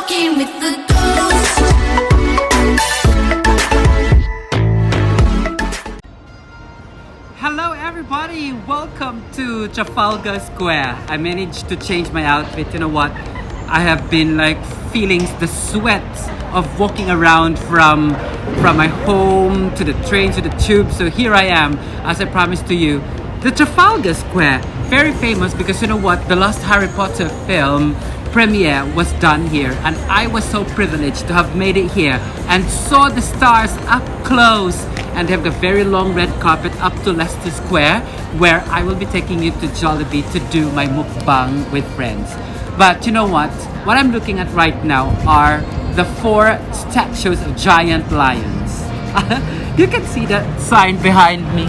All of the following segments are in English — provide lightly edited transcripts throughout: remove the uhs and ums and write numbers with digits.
walking with the ghost. Hello everybody, welcome to Trafalgar Square. I managed to change my outfit. You know what? I have been like feeling the sweat of walking around from my home to the train to the tube. So here I am, as I promised to you, the Trafalgar Square. Very famous because you know what? The last Harry Potter film premiere was done here, and I was so privileged to have made it here and saw the stars up close. And they have a very long red carpet up to Leicester Square, where I will be taking you to Jollibee to do my mukbang with friends. But you know what? What I'm looking at right now are the 4 statues of giant lions. You can see that sign behind me.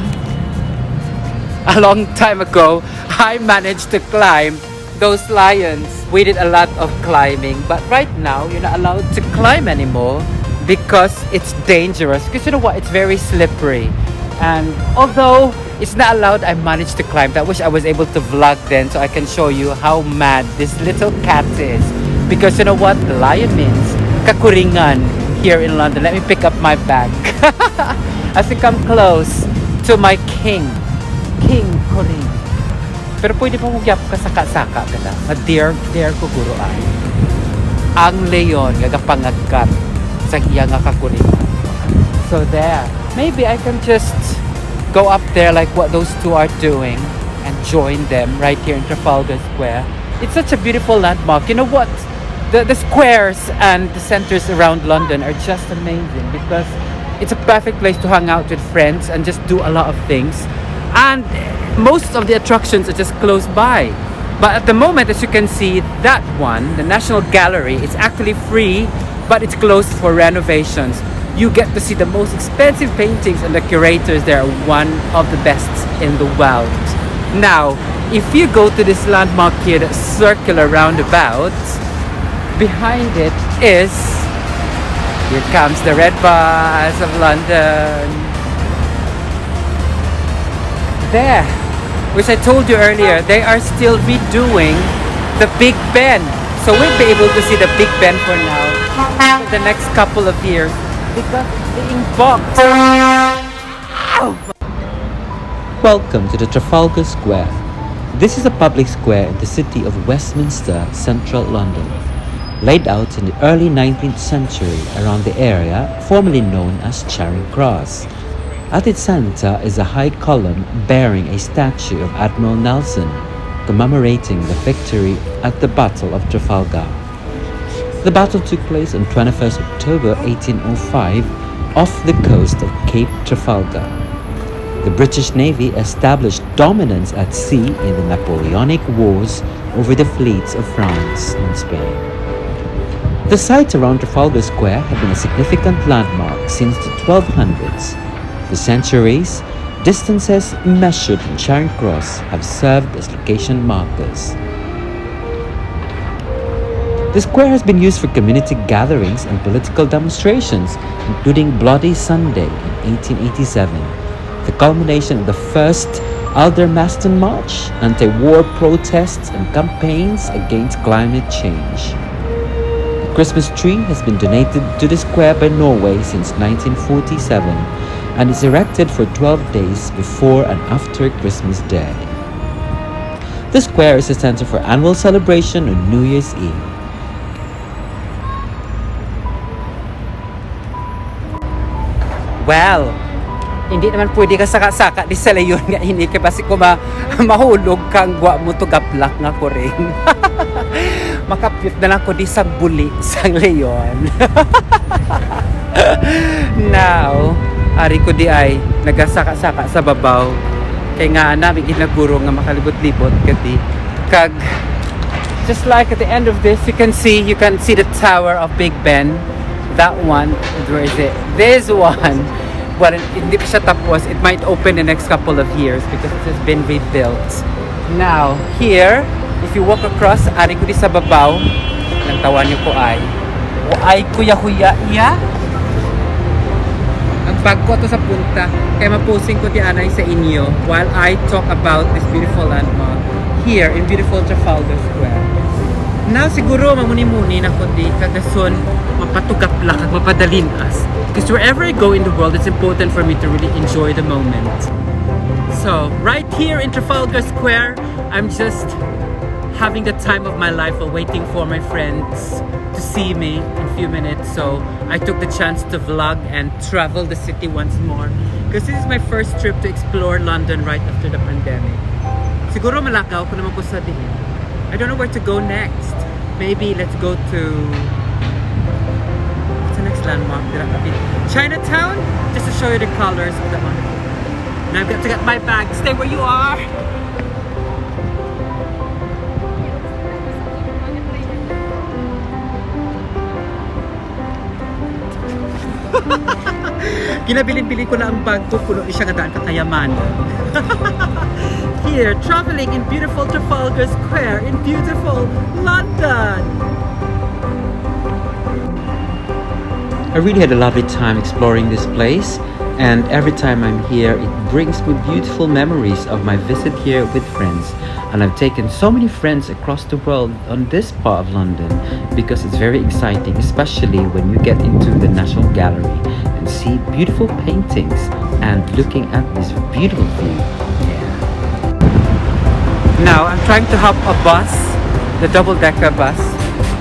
A long time ago, I managed to climb those lions. We did a lot of climbing, but right now you're not allowed to climb anymore because it's dangerous. Because you know what? It's very slippery. And although it's not allowed, I managed to climb. I wish I was able to vlog then so I can show you how mad this little cat is. Because you know what? The lion means kakuringan here in London. Let me pick up my bag. As we come close to my king Kuring. Pero pwede pa mo gyap ka saka-saka ka na. Dare ko guruan. Ang leon gagapangagkat sa iya nga kakuringan. So there. Maybe I can just go up there like what those two are doing and join them right here in Trafalgar Square. It's such a beautiful landmark. You know what? The squares and the centers around London are just amazing because it's a perfect place to hang out with friends and just do a lot of things. And most of the attractions are just close by. But at the moment, as you can see, that one, the National Gallery, it's actually free, but it's closed for renovations. You get to see the most expensive paintings, and the curators there are one of the best in the world. Now, if you go to this landmark here, the circular roundabout, behind it is, here comes the red bus of London. There, which I told you earlier, they are still redoing the Big Ben. So we'll be able to see the Big Ben for now, for the next couple of years, because it's being blocked. Welcome to the Trafalgar Square. This is a public square in the city of Westminster, central London. Laid out in the early 19th century around the area formerly known as Charing Cross. At its center is a high column bearing a statue of Admiral Nelson, commemorating the victory at the Battle of Trafalgar. The battle took place on 21st October 1805 off the coast of Cape Trafalgar. The British Navy established dominance at sea in the Napoleonic Wars over the fleets of France and Spain. The site around Trafalgar Square had been a significant landmark since the 1200s. For centuries, distances measured in Charing Cross have served as location markers. The square has been used for community gatherings and political demonstrations, including Bloody Sunday in 1887, the culmination of the first Aldermaston March, anti-war protests and campaigns against climate change. The Christmas tree has been donated to the square by Norway since 1947 and is erected for 12 days before and after Christmas Day. The square is a center for annual celebration on New Year's Eve. Well, hindi naman pwede ka saka-saka di sa leyon nga ini kay basi ko mahulog kang gwa mo to gaplak nga ko rin. Makapyut na lang ko di sang buli sang leyon. Now, ari ko di ay nagasaka-saka sa babaw kay nga namin ginaguro nga makalibot-libot kadi kag just like at the end of this you can see the tower of Big Ben. That one, where is it? This one, well, hindi pa siya tapos. It might open the next couple of years because it has been rebuilt. Now, here, if you walk across, ari ko di sa babaw, nang tawan niyo ko ay kuya-kuya iya. Ang bag ko to sa punta, kaya mapusing ko ti anay sa inyo while I talk about this beautiful landmark here in beautiful Trafalgar Square. Now siguro mamuni-muni na kundi kagason mapatugap lang at mapadalin us. Because wherever I go in the world, it's important for me to really enjoy the moment. So right here in Trafalgar Square, I'm just having the time of my life while waiting for my friends to see me in a few minutes. So I took the chance to vlog and travel the city once more. Because this is my first trip to explore London right after the pandemic. Siguro malakaw ko naman ko sa diin. I don't know where to go next. Maybe let's go to... what's the next landmark? Chinatown? Just to show you the colors of the wonderful. Now I've got to get my bag. Stay where you are! Ginabilin-bilin ko na ang bag ko, puno siya nga daan kakayamanan. Here, traveling in beautiful Trafalgar Square in beautiful London. I really had a lovely time exploring this place, and every time I'm here it brings me beautiful memories of my visit here with friends. And I've taken so many friends across the world on this part of London because it's very exciting, especially when you get into the National Gallery and see beautiful paintings and looking at this beautiful view. Now I'm trying to hop a bus, the double-decker bus,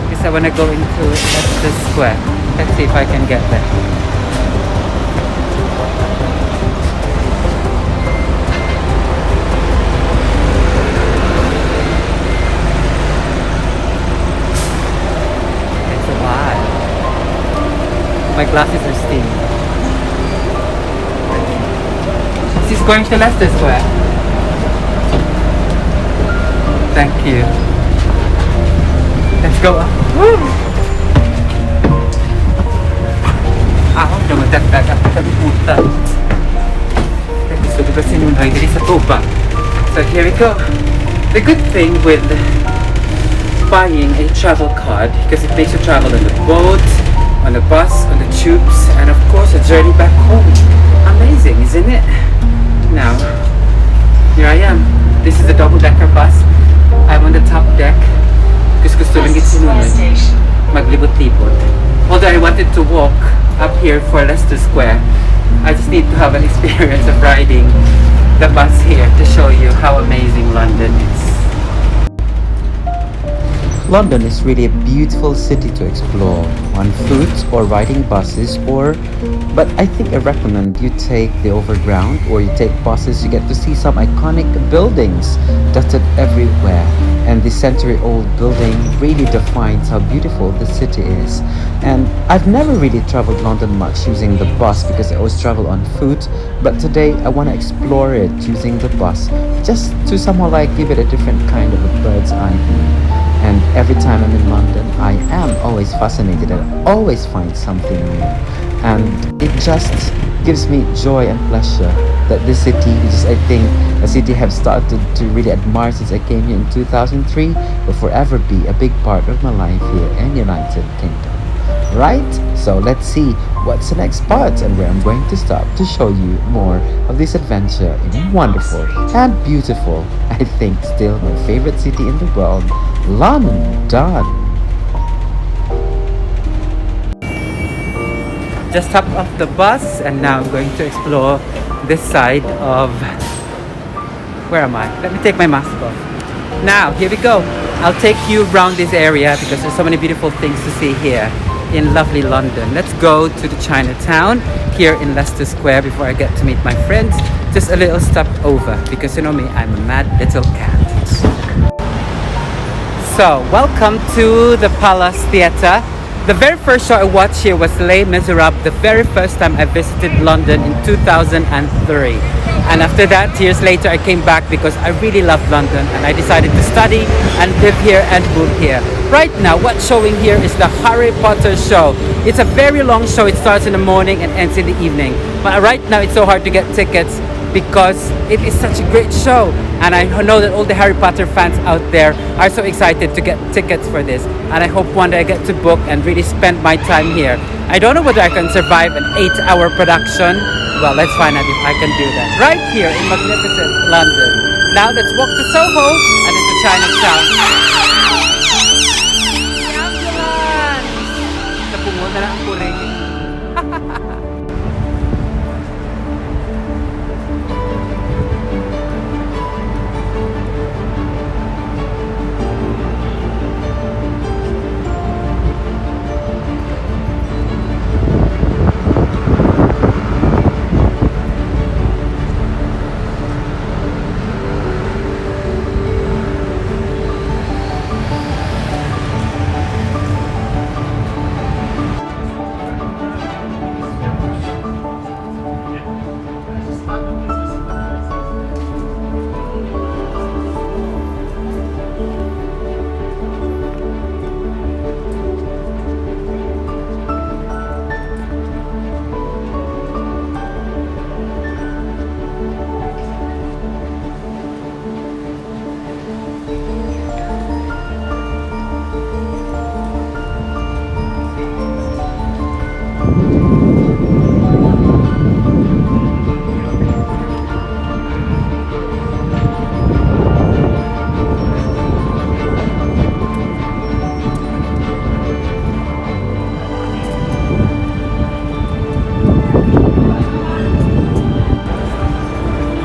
because I want to go into Leicester Square. Let's see if I can get there. It's a while. My glasses are steaming. This is going to Leicester Square. Thank you. Let's go up. Woo! Ako, dumadagdag ako sa bibutan. Gusto ko kasi nung dali sa tuba. So here we go. The good thing with buying a travel card, because it makes you travel on the boat, on the bus, on the tubes, and of course a journey back home. Amazing, isn't it? Now, here I am. This is a double-decker bus. I'm on the top deck because gusto lang gitsinunod maglibot-libot. Although I wanted to walk up here for Leicester Square, I just need to have an experience of riding the bus here to show you how amazing London is. London is really a beautiful city to explore on foot or riding buses, but I think I recommend you take the overground or you take buses. You get to see some iconic buildings dotted everywhere, and the century-old building really defines how beautiful the city is. And I've never really traveled London much using the bus because I always travel on foot, but today I want to explore it using the bus just to somehow like give it a different kind of a bird's eye view. And every time I'm in London, I am always fascinated and always find something new. And it just gives me joy and pleasure that this city, which is I think a city I have started to really admire since I came here in 2003, will forever be a big part of my life here in the United Kingdom. Right? So let's see what's the next part and where I'm going to stop to show you more of this adventure in wonderful and beautiful, I think still my favorite city in the world, London. Just hopped off the bus and now I'm going to explore this side of... where am I? Let me take my mask off. Now, here we go. I'll take you around this area because there's so many beautiful things to see here in lovely London. Let's go to the Chinatown here in Leicester Square before I get to meet my friends. Just a little step over because you know me, I'm a mad little cat. So, welcome to the Palace Theatre. The very first show I watched here was Les Miserables, the very first time I visited London in 2003. And after that, years later, I came back because I really loved London and I decided to study and live here and move here. Right now, what's showing here is the Harry Potter show. It's a very long show. It starts in the morning and ends in the evening. But right now, it's so hard to get tickets because it is such a great show. And I know that all the Harry Potter fans out there are so excited to get tickets for this. And I hope one day I get to book and really spend my time here. I don't know whether I can survive an 8-hour production. Well, let's find out if I can do that. Right here in magnificent London. Now let's walk to Soho and into Chinatown.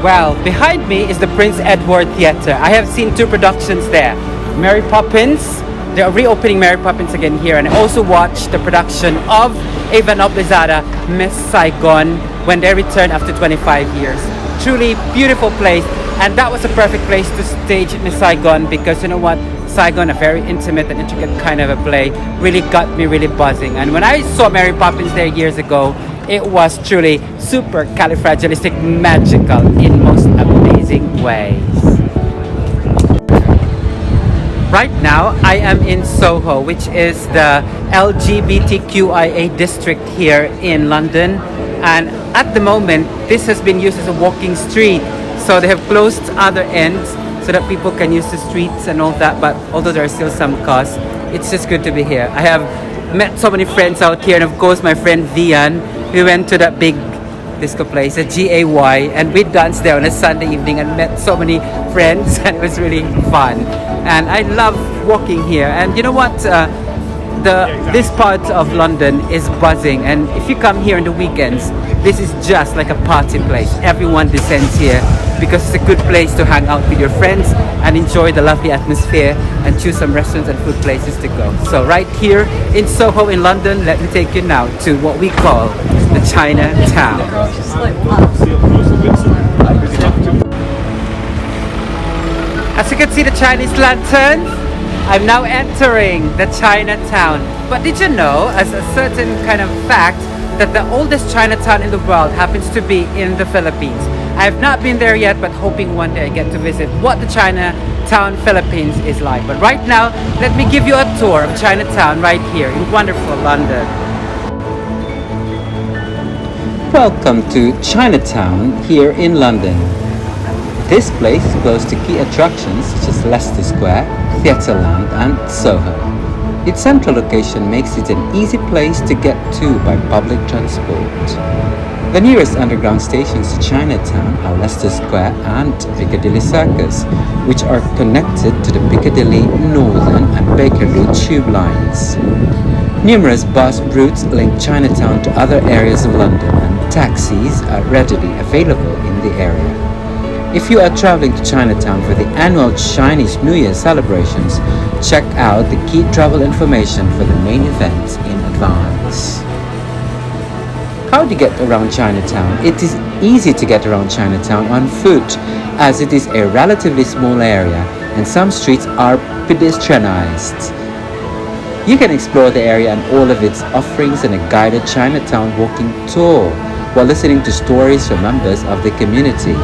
Well, behind me is the Prince Edward Theatre. I have seen two productions there. Mary Poppins, they're reopening Mary Poppins again here, and I also watched the production of Ava Noblezada, Miss Saigon, when they returned after 25 years. Truly beautiful place, and that was a perfect place to stage Miss Saigon, because you know what? Saigon, a very intimate and intricate kind of a play, really got me really buzzing. And when I saw Mary Poppins there years ago, it was truly super califragilistic magical in most amazing ways. Right now, I am in Soho, which is the LGBTQIA district here in London. And at the moment, this has been used as a walking street. So they have closed other ends so that people can use the streets and all that. But although there are still some costs, it's just good to be here. I have met so many friends out here, and of course my friend Vian. We went to that big disco place at GAY, and we danced there on a Sunday evening and met so many friends, and it was really fun. And I love walking here. And you know what? This part of London is buzzing, and if you come here on the weekends, this is just like a party place. Everyone descends here because it's a good place to hang out with your friends and enjoy the lovely atmosphere and choose some restaurants and food places to go. So right here in Soho in London, let me take you now to what we call the Chinatown. As you can see the Chinese lantern, I'm now entering the Chinatown. But did you know, as a certain kind of fact, that the oldest Chinatown in the world happens to be in the Philippines? I have not been there yet, but hoping one day I get to visit what the Chinatown, Philippines is like. But right now, let me give you a tour of Chinatown right here in wonderful London. Welcome to Chinatown here in London. This place is close to key attractions such as Leicester Square, Theatreland and Soho. Its central location makes it an easy place to get to by public transport. The nearest underground stations to Chinatown are Leicester Square and Piccadilly Circus, which are connected to the Piccadilly, Northern and Bakerloo tube lines. Numerous bus routes link Chinatown to other areas of London, and taxis are readily available in the area. If you are traveling to Chinatown for the annual Chinese New Year celebrations, check out the key travel information for the main events in advance. How to get around Chinatown? It is easy to get around Chinatown on foot, as it is a relatively small area and some streets are pedestrianized. You can explore the area and all of its offerings in a guided Chinatown walking tour while listening to stories from members of the community.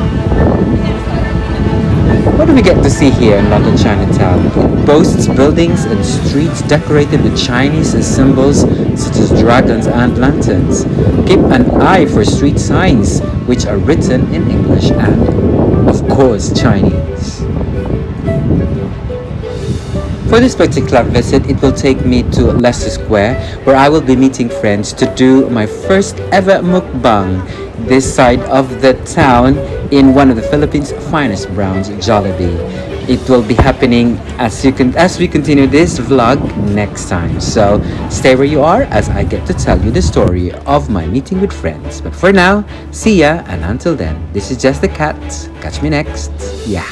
What do we get to see here in London Chinatown? It boasts buildings and streets decorated with Chinese symbols such as dragons and lanterns. Keep an eye for street signs which are written in English and, of course, Chinese. For this particular visit, it will take me to Leicester Square, where I will be meeting friends to do my first ever mukbang this side of the town in one of the Philippines' finest browns, Jollibee. It will be happening as we continue this vlog next time. So stay where you are as I get to tell you the story of my meeting with friends. But for now, see ya, and until then, this is just the cat. Catch me next. Yeah.